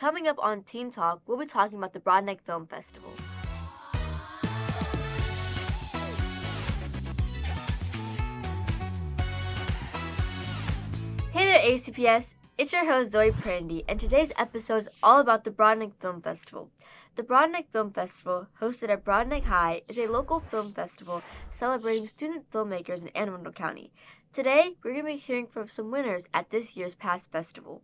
coming up on Teen Talk, we'll be talking about the Broadneck Film Festival. Hey there, ACPS! It's your host, Zoie Prandy, and today's episode is all about the Broadneck Film Festival. The Broadneck Film Festival, hosted at Broadneck High, is a local film festival celebrating student filmmakers in Anne Arundel County. Today, we're going to be hearing from some winners at this year's past festival.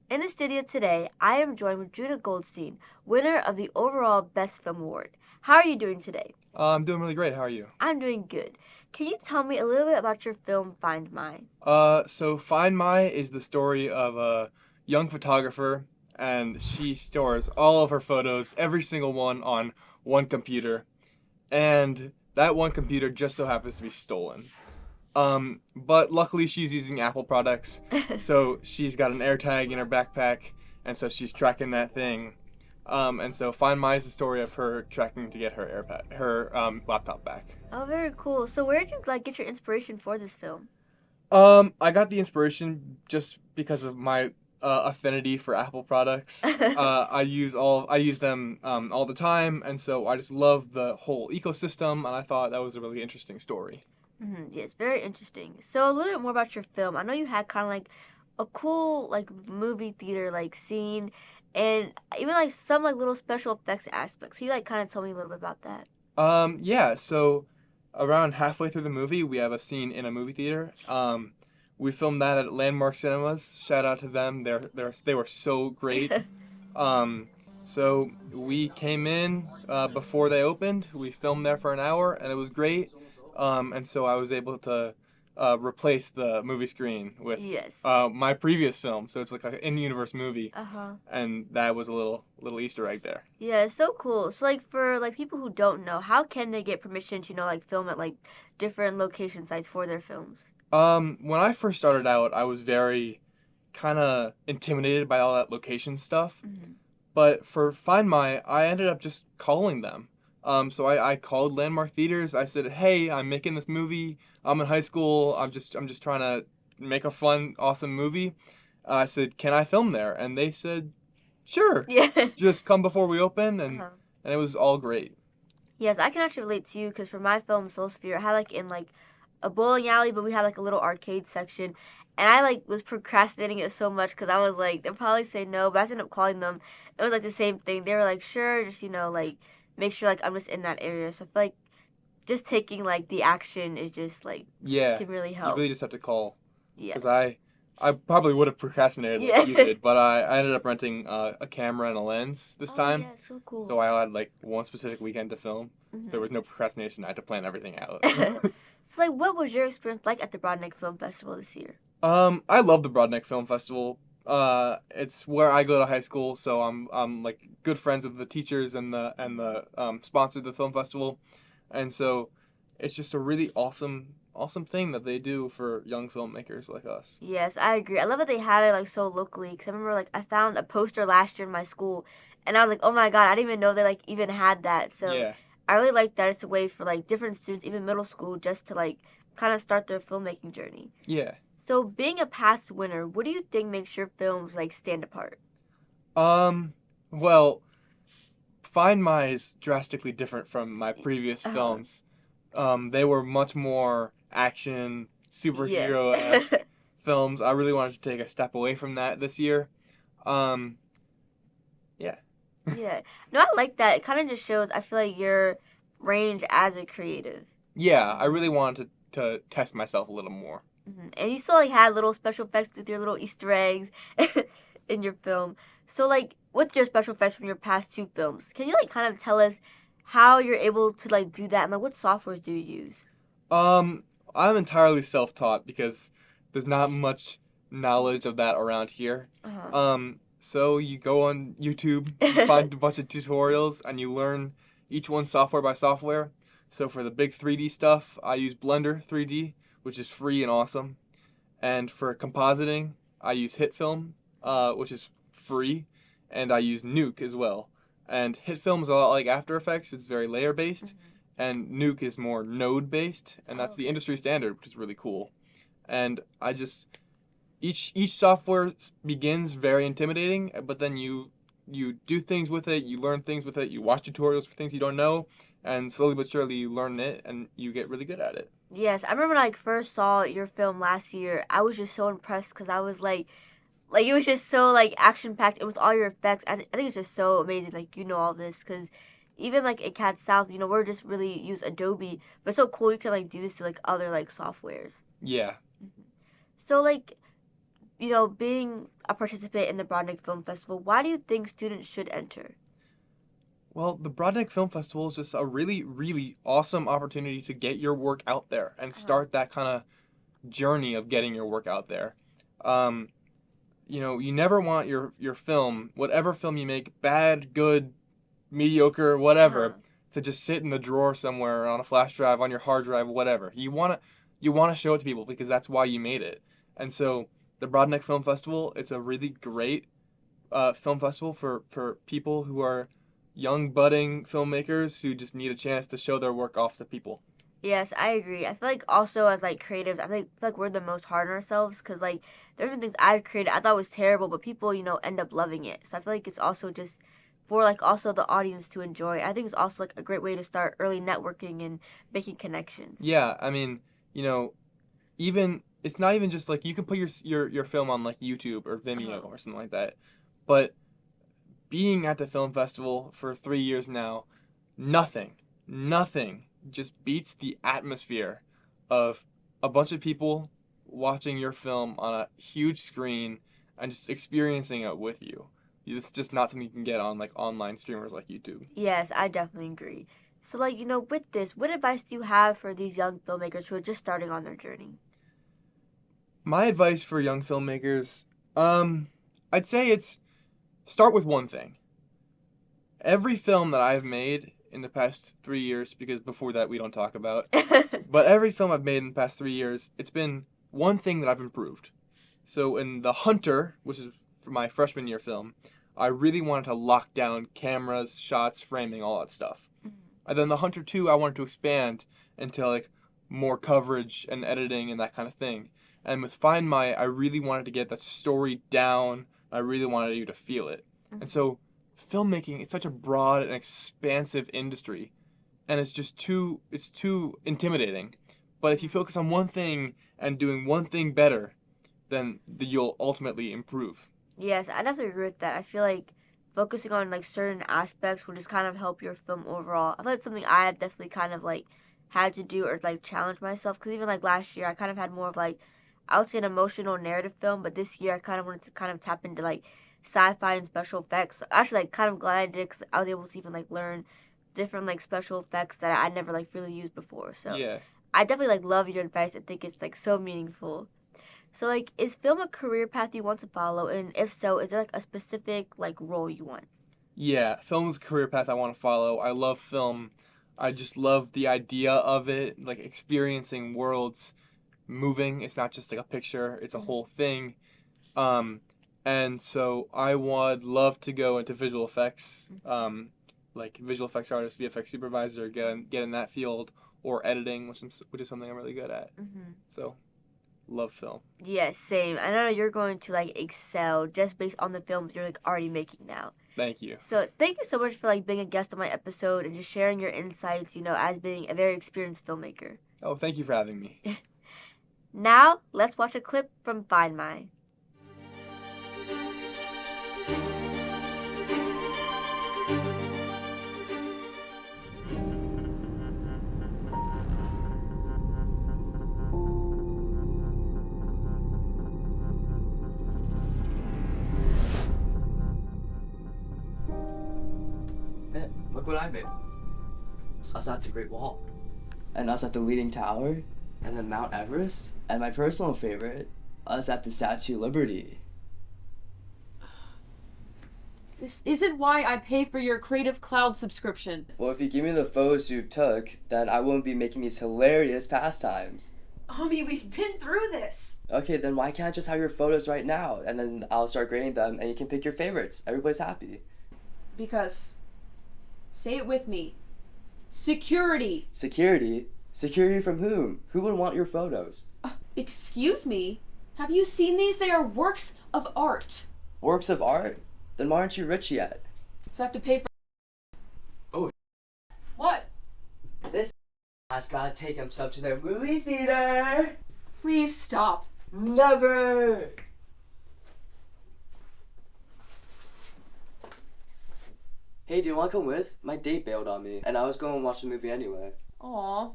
In the studio today, I am joined with Judah Goldstein, winner of the overall Best Film Award. How are you doing today? I'm doing really great. How are you? I'm doing good. Can you tell me a little bit about your film, Find My? So Find My is the story of a young photographer, and she stores all of her photos, every single one, on one computer, and that one computer just so happens to be stolen. But luckily she's using Apple products, so she's got an AirTag in her backpack, and so she's tracking that thing. And so Find My is the story of her tracking to get her laptop back. Oh, very cool. So where did you get your inspiration for this film? I got the inspiration just because of my affinity for Apple products. I use them all the time, and so I just love the whole ecosystem, and I thought that was a really interesting story. Mm-hmm. Yes, very interesting. So a little bit more about your film. I know you had kind of a cool movie theater scene, and even some little special effects aspects. Can you kind of tell me a little bit about that? Yeah. So around halfway through the movie, we have a scene in a movie theater. We filmed that at Landmark Cinemas. Shout out to them. They were so great. So we came in before they opened. We filmed there for an hour, and it was great. And so I was able to replace the movie screen with my previous film. So it's an in-universe movie. And that was a little Easter egg there. Yeah, it's so cool. So for people who don't know, how can they get permission to film at different location sites for their films? When I first started out, I was very kind of intimidated by all that location stuff. Mm-hmm. But for Find My, I ended up just calling them. So I called Landmark Theaters. I said, "Hey, I'm making this movie. I'm in high school. I'm just trying to make a fun, awesome movie." I said, "Can I film there?" And they said, "Sure. Yeah. Just come before we open," and it was all great. Yes, I can actually relate to you because for my film Soul Sphere, I had in a bowling alley, but we had a little arcade section, and I was procrastinating it so much because I was they'll probably say no, but I ended up calling them. It was the same thing. They were sure, just make sure I'm just in that area. So I feel just taking the action is just can really help. You really just have to call. Yeah. Because I probably would have procrastinated like you did, but I ended up renting a camera and a lens this time. Yeah, so cool. So I had one specific weekend to film. Mm-hmm. So there was no procrastination. I had to plan everything out. So what was your experience at the Broadneck Film Festival this year? I love the Broadneck Film Festival. It's where I go to high school, so I'm good friends with the teachers and the sponsor of the film festival, and so it's just a really awesome thing that they do for young filmmakers like us. Yes, I agree. I love that they have it so locally. Cause I remember I found a poster last year in my school, and I was oh my god, I didn't even know they even had that. So yeah. I really like that it's a way for different students, even middle school, just to kind of start their filmmaking journey. Yeah. So, being a past winner, what do you think makes your films stand apart? Well, Find My is drastically different from my previous films. They were much more action, superhero-esque films. I really wanted to take a step away from that this year. Yeah. Yeah. No, I like that. It kind of just shows, I feel your range as a creative. Yeah, I really wanted to test myself a little more. Mm-hmm. And you still had little special effects with your little Easter eggs in your film. So what's your special effects from your past two films? Can you kind of tell us how you're able to do that, and what softwares do you use? I'm entirely self-taught because there's not much knowledge of that around here. So you go on YouTube, you find a bunch of tutorials, and you learn each one software by software. So for the big 3D stuff, I use Blender 3D, which is free and awesome. And for compositing, I use HitFilm, which is free, and I use Nuke as well. And HitFilm is a lot like After Effects. It's very layer-based, and Nuke is more node-based, and that's the industry standard, which is really cool. And each software begins very intimidating, but then you you do things with it, you learn things with it, you watch tutorials for things you don't know, and slowly but surely you learn it and you get really good at it. Yes, I remember when I first saw your film last year, I was just so impressed because I was like it was just so like action packed. It was all your effects. I think it's just so amazing. Like you know all this because even like in Cat South, we're just really use Adobe, but it's so cool you can like do this to like other like softwares. Yeah. So like being a participant in the Broadneck Film Festival, why do you think students should enter? Well, the Broadneck Film Festival is just a really, really awesome opportunity to get your work out there and start that kind of journey of getting your work out there. You never want your film, whatever film you make, bad, good, mediocre, whatever, to just sit in the drawer somewhere on a flash drive, on your hard drive, whatever. You wanna show it to people because that's why you made it. And so the Broadneck Film Festival, it's a really great film festival for people who are young budding filmmakers who just need a chance to show their work off to people. Yes, I agree. I feel like also as like creatives, I feel like we're the most hard on ourselves because like there's been things I've created I thought was terrible, but people end up loving it. So I feel like it's also just for like also the audience to enjoy. I think it's also like a great way to start early networking and making connections. Yeah, I mean, even it's not even just like you can put your film on like YouTube or Vimeo or something like that, but being at the film festival for 3 years now, nothing just beats the atmosphere of a bunch of people watching your film on a huge screen and just experiencing it with you. It's just not something you can get on like online streamers like YouTube. Yes, I definitely agree. So like, with this, what advice do you have for these young filmmakers who are just starting on their journey? My advice for young filmmakers, I'd say it's start with one thing. Every film that I've made in the past 3 years, because before that we don't talk about, but every film I've made in the past 3 years, it's been one thing that I've improved. So in The Hunter, which is for my freshman year film, I really wanted to lock down cameras, shots, framing, all that stuff. And then The Hunter 2, I wanted to expand into like more coverage and editing and that kind of thing. And with Find My, I really wanted to get that story down. I really wanted you to feel it. And so filmmaking, it's such a broad and expansive industry, and it's too intimidating. But if you focus on one thing and doing one thing better, then you'll ultimately improve. Yes, I definitely agree with that. I feel like focusing on like certain aspects will just kind of help your film overall. I feel like it's something I have definitely kind of like had to do or like challenge myself because even like last year I kind of had more of like I would say an emotional narrative film, but this year I kind of wanted to kind of tap into like sci-fi and special effects. Actually, like kind of glad I did because I was able to even like learn different like special effects that I never like really used before. So Yeah. I definitely like love your advice. I think it's like so meaningful. So like, is film a career path you want to follow? And if so, is there like a specific like role you want? Yeah, film's a career path I want to follow. I love film. I just love the idea of it, like experiencing worlds moving. It's not just like a picture, it's a whole thing. And so I would love to go into visual effects, like visual effects artist, VFX supervisor, get in that field, or editing, which is something I'm really good at. So, love film. Yes, same. I know you're going to like excel just based on the films you're like already making now. Thank you. So thank you so much for like being a guest on my episode and just sharing your insights, as being a very experienced filmmaker. Oh, thank you for having me. Now, let's watch a clip from Find My. Man, look what I made. It's us at the Great Wall. And us at the Leaning Tower. And then Mount Everest. And my personal favorite, us at the Statue of Liberty. This isn't why I pay for your Creative Cloud subscription. Well, if you give me the photos you took, then I won't be making these hilarious pastimes. Homie, we've been through this. Okay, then why can't I just have your photos right now? And then I'll start grading them and you can pick your favorites. Everybody's happy. Because, say it with me, security. Security? Security from whom? Who would want your photos? Excuse me? Have you seen these? They are works of art. Works of art? Then why aren't you rich yet? So I have to pay for. Oh. What? This has gotta take himself to the movie theater. Please stop. Never. Hey, do you want to come with? My date bailed on me, and I was going to watch the movie anyway. Aw.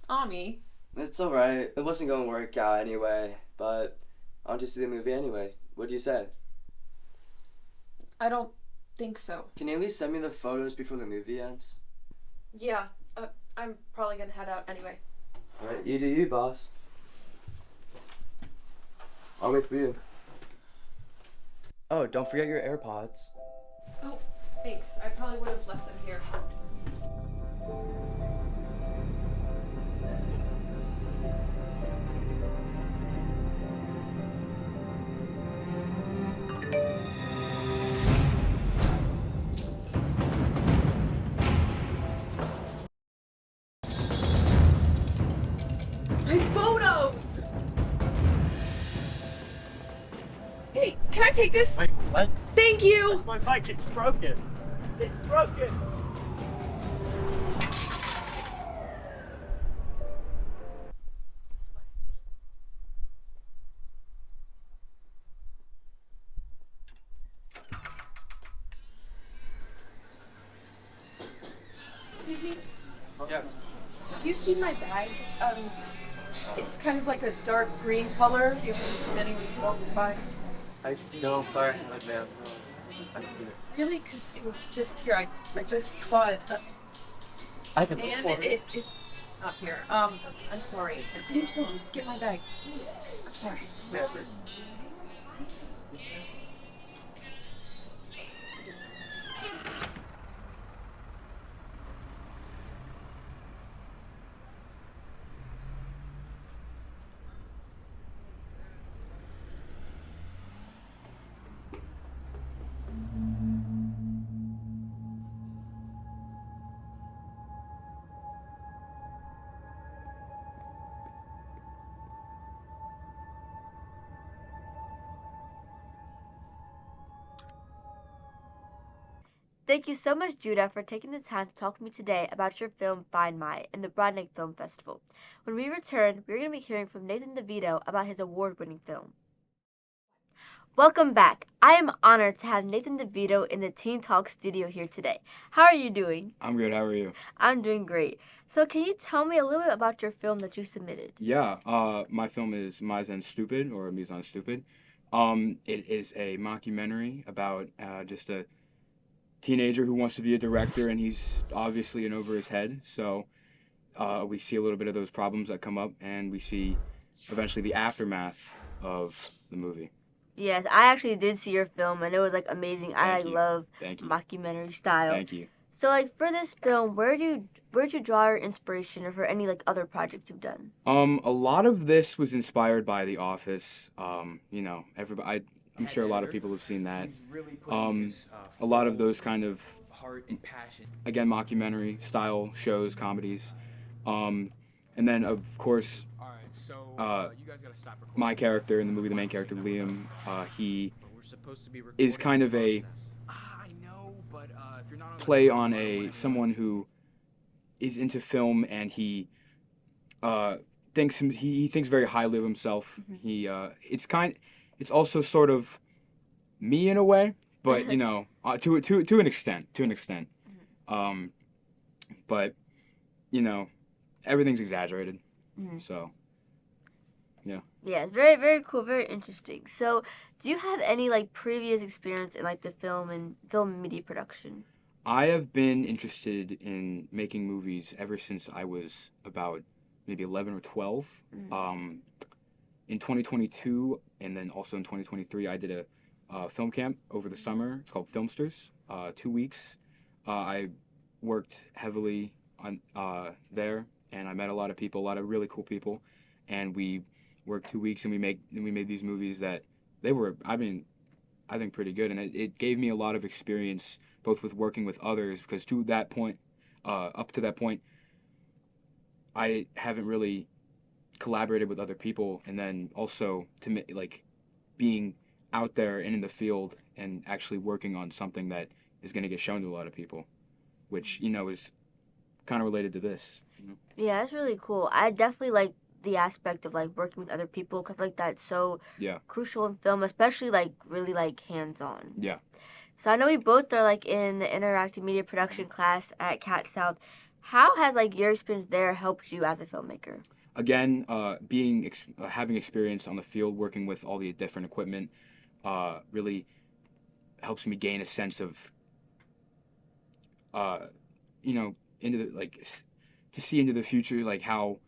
Ami. It's alright. It wasn't going to work out anyway, but I want to see the movie anyway. What do you say? I don't think so. Can you at least send me the photos before the movie ends? Yeah. I'm probably gonna head out anyway. Alright, you do you, boss. I'll wait for you. Oh, don't forget your AirPods. Oh, thanks. I probably would have left them here. My photos! Hey, can I take this? Wait, what? Thank you! That's my bike, it's broken. It's broken. Excuse me? Yeah. Have you seen my bag? It's kind of like a dark green color. You haven't seen anyone walking by. No, I'm sorry. Man. Really? Because it was just here. I just saw it. I can And afford it. it's not here. I'm sorry. Please go get my bag. I'm sorry. Thank you so much, Judah, for taking the time to talk to me today about your film Find My and the Broadneck Film Festival. When we return, we're going to be hearing from Nathan DeVito about his award-winning film. Welcome back. I am honored to have Nathan DeVito in the Teen Talk studio here today. How are you doing? I'm good. How are you? I'm doing great. So can you tell me a little bit about your film that you submitted? Yeah. My film is Mise en Stupid or Mise en Stupid. It is a mockumentary about just a teenager who wants to be a director, and he's obviously in over his head. So we see a little bit of those problems that come up, and we see eventually the aftermath of the movie. Yes, I actually did see your film, and it was amazing. I you. love Thank you. mockumentary style. Thank you. So for this film, where'd you draw your inspiration, or for any other projects you've done? A lot of this was inspired by The Office. Everybody. I'm sure a lot of people have seen that. A lot of those kind of heart and passion. Again, mockumentary style shows, comedies, and then of course. You guys gotta stop recording. My character in the movie, the main character, Liam, he is kind of a play on someone who is into film, and he thinks very highly of himself. Mm-hmm. It's also sort of me in a way, but to an extent. Mm-hmm. But everything's exaggerated. Mm-hmm. So. Yeah. Yeah, it's very, very cool, very interesting. So, do you have any previous experience in the film and film media production? I have been interested in making movies ever since I was about maybe 11 or 12. Mm-hmm. In 2022 and then also in 2023, I did a film camp over the summer. It's called Filmsters. 2 weeks. I worked heavily on there, and I met a lot of people, a lot of really cool people, and we worked 2 weeks, and we made these movies that they were, I think pretty good, and it gave me a lot of experience both with working with others, because up to that point I haven't really collaborated with other people, and then also being out there and in the field and actually working on something that is going to get shown to a lot of people, which, you know, is kind of related to this. You know? Yeah, that's really cool. I definitely like the aspect of like working with other people because like that's so Yeah. crucial in film, especially like really like hands-on. Yeah. So I know we both are like in the interactive media production class at Cat South. How has like your experience there helped you as a filmmaker? Again, having experience on the field, working with all the different equipment, really helps me gain a sense of, you know, into the, like, to see into the future, like how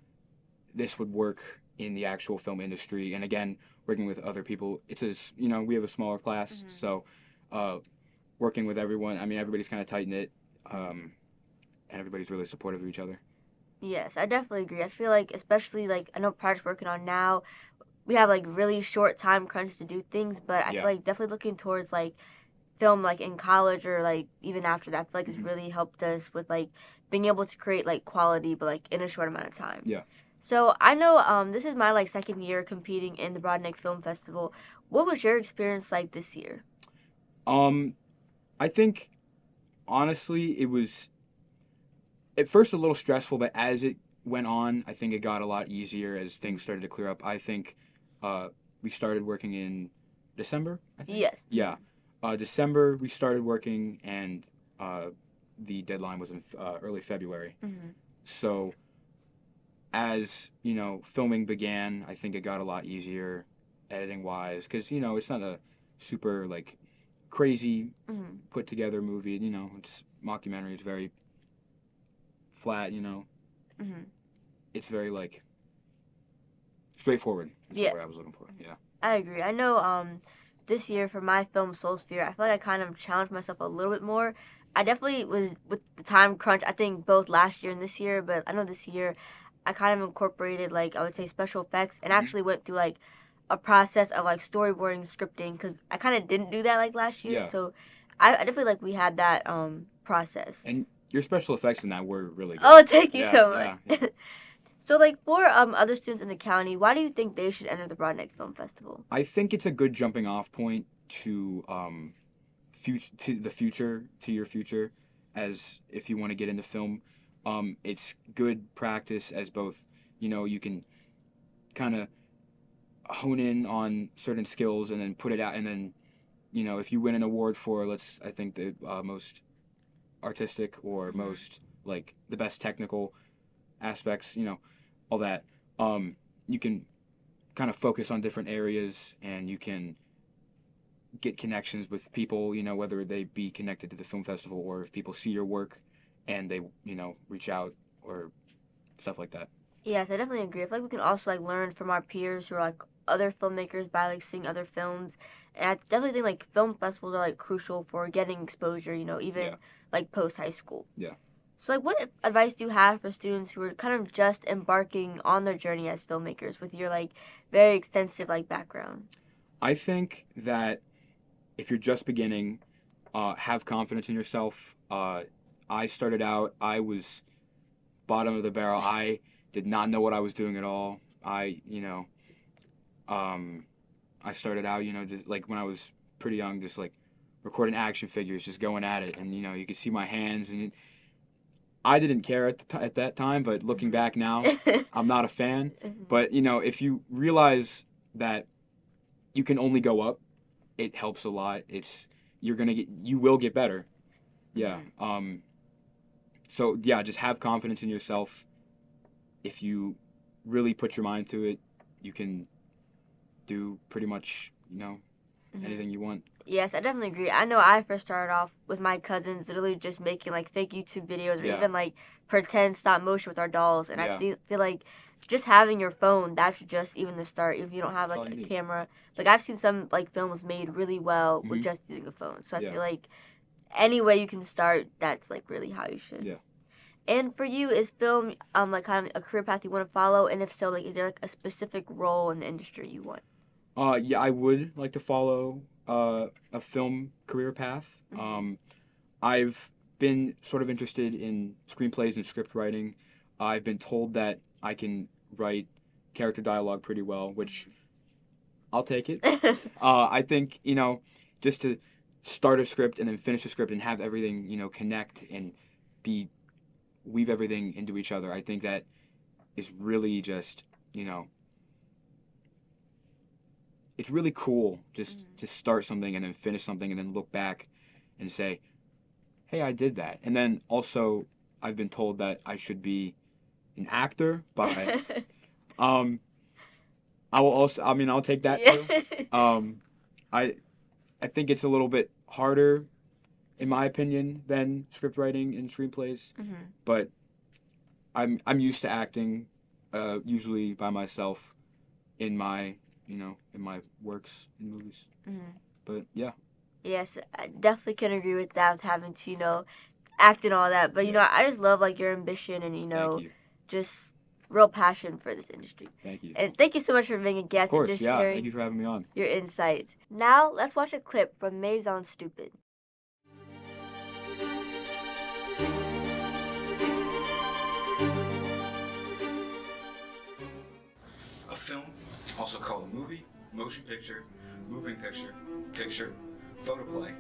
this would work in the actual film industry. And again, working with other people, you know, we have a smaller class, so working with everyone, I mean, everybody's kind of tight knit, and everybody's really supportive of each other. Yes, I definitely agree. I feel like, especially like I know projects working on now, we have like really short time crunch to do things, but I feel like definitely looking towards like film like in college or like even after that, I feel like it's really helped us with like being able to create like quality but like in a short amount of time. Yeah. So I know this is my like second year competing in the Broadneck Film Festival. What was your experience like this year? I think honestly it was at first a little stressful, but as it went on, I think it got a lot easier as things started to clear up. I think we started working in December, I think. Yes. Yeah. December we started working, and the deadline was in early February. So as, you know, filming began, I think it got a lot easier editing wise, because, you know, it's not a super like crazy put together movie, you know, it's mockumentary, it's very flat, you know. It's very like straightforward. That's the word I was looking for. Yeah. I agree. I know this year for my film Soul Sphere, I feel like I kind of challenged myself a little bit more. I definitely was with the time crunch, I think both last year and this year, but I know this year I kind of incorporated like I would say special effects and actually went through like a process of like storyboarding, scripting, because I kind of didn't do that like last year. Yeah. So I definitely like we had that process. And your special effects in that were really good. Oh, thank you Yeah, so much. yeah. So like for other students in the county, why do you think they should enter the Broadneck Film Festival? I think it's a good jumping off point to your future, as if you want to get into film. It's good practice as both, you know, you can kind of hone in on certain skills and then put it out, and then, you know, if you win an award for I think the most artistic or most like the best technical aspects, you know, all that, you can kind of focus on different areas, and you can get connections with people, you know, whether they be connected to the film festival or if people see your work and they, you know, reach out or stuff like that. Yes, I definitely agree. I feel like we can also like learn from our peers who are like other filmmakers by like seeing other films. And I definitely think like film festivals are like crucial for getting exposure, you know, even like post high school. Yeah. So like what advice do you have for students who are kind of just embarking on their journey as filmmakers with your like very extensive like background? I think that if you're just beginning, have confidence in yourself. I started out, I was bottom of the barrel. I did not know what I was doing at all. I started out, you know, just like when I was pretty young, just like recording action figures, just going at it. And, you know, you could see my hands, and I didn't care at that time, but looking back now, I'm not a fan. But, you know, if you realize that you can only go up, it helps a lot. You will get better. Yeah. So yeah, just have confidence in yourself. If you really put your mind to it, you can do pretty much, you know, anything you want. Yes, I definitely agree. I know I first started off with my cousins literally just making like fake YouTube videos or even like pretend stop motion with our dolls, and I feel like just having your phone, that's just even the start. If you don't have like a camera, like I've seen some like films made really well with just using a phone. So I feel like any way you can start, that's like really how you should. Yeah. And for you, is film like kind of a career path you want to follow? And if so, like is there like a specific role in the industry you want? Yeah, I would like to follow a film career path. I've been sort of interested in screenplays and script writing. I've been told that I can write character dialogue pretty well, which I'll take it. I think, you know, just to start a script and then finish a script and have everything, connect and weave everything into each other. I think that is really just, it's really cool just to start something and then finish something and then look back and say, hey, I did that. And then also I've been told that I should be an actor by I'll take that too. I think it's a little bit harder, in my opinion, than script writing and screenplays. But I'm used to acting, usually by myself, in my works in movies. But yeah. Yes, I definitely can agree with that, with having to, act and all that. But, I just love, your ambition and, Thank you. just real passion for this industry. Thank you. And thank you so much for being a guest. Of course, and just yeah. sharing Thank you for having me on. your insights. Now, let's watch a clip from Maison Stupid. A film, also called a movie, motion picture, moving picture, photoplay,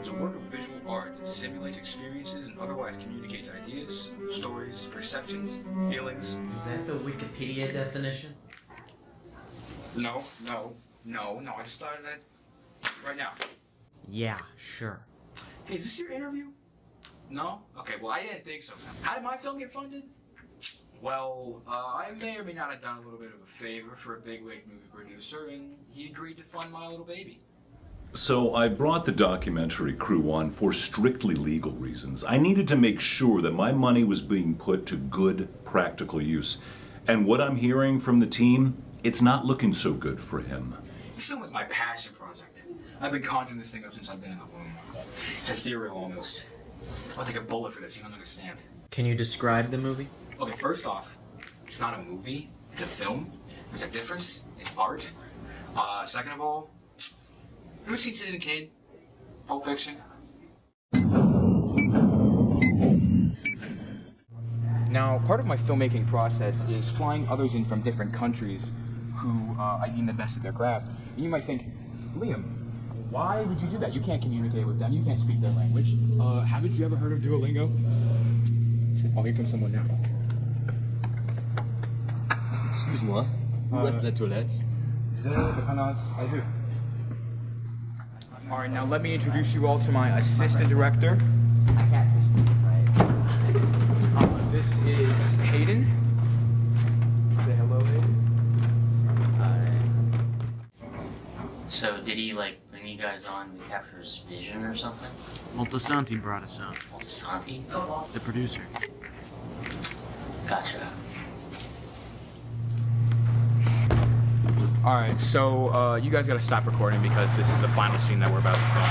is a work of visual art that simulates experiences and otherwise communicates ideas, stories, perceptions, feelings. Is that the Wikipedia definition? No, I just started that right now. Yeah, sure. Hey, is this your interview? No? Okay, well, I didn't think so. How did my film get funded? Well, I may or may not have done a little bit of a favor for a bigwig movie producer, and he agreed to fund my little baby. So I brought the documentary crew on for strictly legal reasons. I needed to make sure that my money was being put to good, practical use. And what I'm hearing from the team, it's not looking so good for him. This film is my passion project. I've been conjuring this thing up since I've been in the womb. It's ethereal almost. I'll take a bullet for this, you don't understand. Can you describe the movie? Okay, first off, it's not a movie, it's a film. There's a difference, it's art. Second of all, you ever seen Citizen Kane? Pulp Fiction? Now, part of my filmmaking process is flying others in from different countries who I deem the best at their craft. And you might think, Liam, why would you do that? You can't communicate with them, you can't speak their language. Haven't you ever heard of Duolingo? Oh, here comes someone now. Excuse-moi, où est la toilette? All right, now let me introduce you all to my assistant director. This is Hayden. Say hello, Hayden. Hi. So did he bring you guys on to capture his vision or something? Moltisanti brought us on. Moltisanti? The producer. Gotcha. Alright, so you guys gotta stop recording because this is the final scene that we're about to film.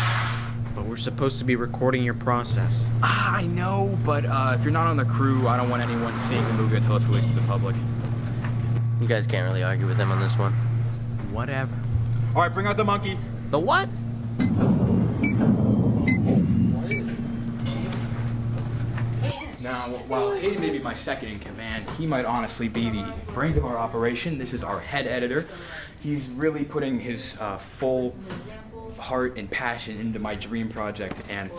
But we're supposed to be recording your process. I know, but if you're not on the crew, I don't want anyone seeing the movie until it's released to the public. You guys can't really argue with him on this one. Whatever. Alright, bring out the monkey. The what? Now, while Hayden may be my second in command, he might honestly be the brains of our operation. This is our head editor. He's really putting his full heart and passion into my dream project, and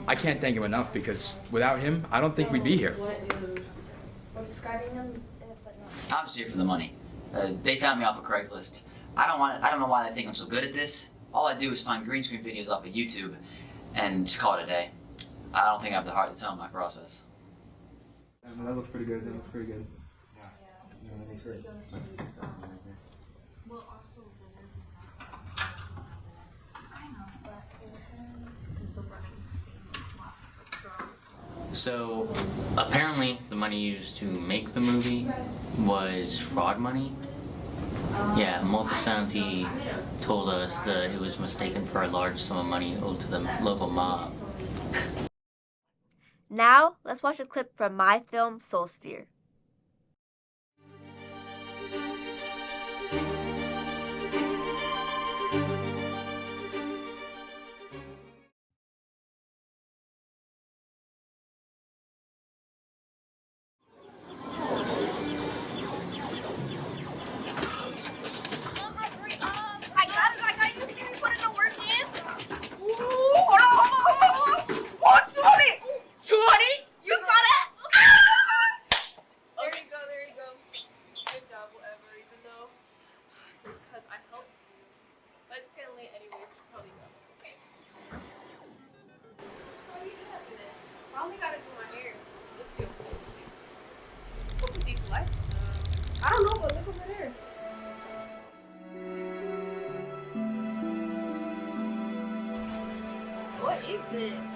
I can't thank him enough because without him, I don't think we'd be here. I'm just here for the money. They found me off of Craigslist. I don't know why they think I'm so good at this. All I do is find green screen videos off of YouTube and just call it a day. I don't think I have the heart to tell them my process. That looks pretty good. That looks pretty good. So, apparently the money used to make the movie was fraud money. Yeah, Moltisanti told us that it was mistaken for a large sum of money owed to the local mob. Now, let's watch a clip from my film, Soul Sphere. I got you. See me putting the work in? Ooh, only gotta do my hair. Me too. What's up with these lights, though? I don't know, but look over there. What is this?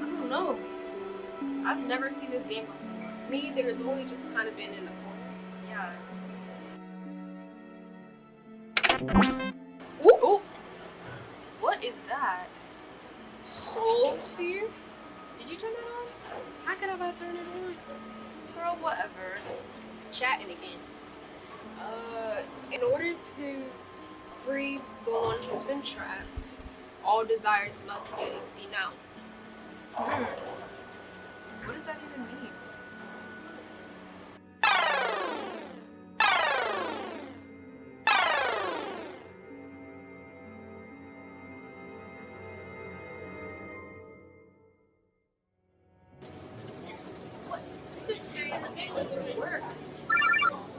I don't know. I've never seen this game before. Me either. It's only just kind of been in the corner. Yeah. Ooh. What is that? Soul Sphere? Did you turn that on? How could I turn it on? Girl, whatever. Chatting again. In order to free the one who's been trapped, all desires must be denounced. What does that even mean? What? This is serious. This game doesn't work.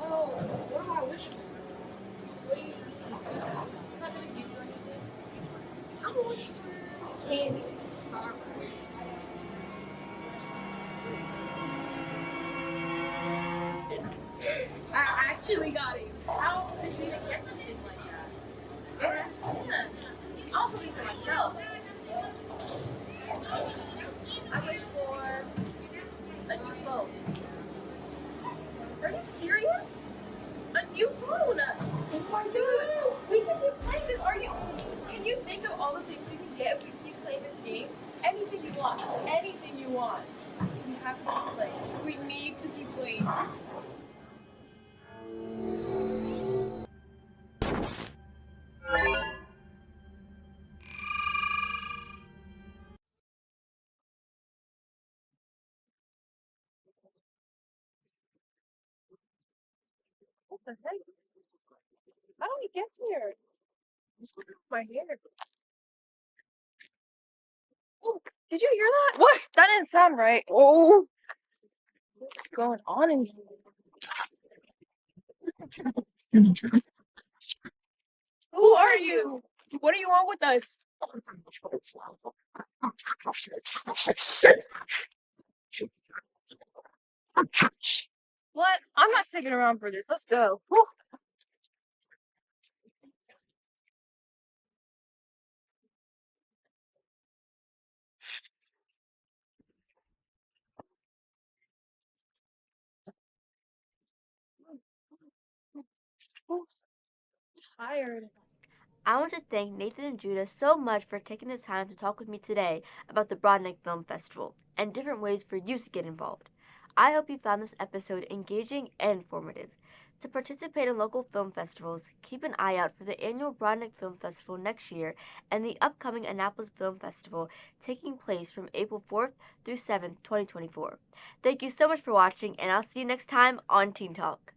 Well, what do I wish for? What do you mean? It's not gonna give you anything. I'm gonna wish for candy and Starburst. I actually got it. How did you even get something like that? Yeah. I also think for myself. I wish for a new phone. Are you serious? A new phone? Dude, we should keep playing this. Can you think of all the things we can get if we keep playing this game? Anything you want. Anything you want. We have to keep playing. We need to keep playing. What the heck? How do we get here? I'm just looking at my hair. Oh, did you hear that? What? That didn't sound right. Oh. What's going on in here? Who are you? What do you want with us? What? I'm not sticking around for this. Let's go. Whew. Tired. I want to thank Nathan and Judah so much for taking the time to talk with me today about the Broadneck Film Festival and different ways for you to get involved. I hope you found this episode engaging and informative. To participate in local film festivals, keep an eye out for the annual Broadneck Film Festival next year and the upcoming Annapolis Film Festival taking place from April 4th through 7th, 2024. Thank you so much for watching, and I'll see you next time on Teen Talk.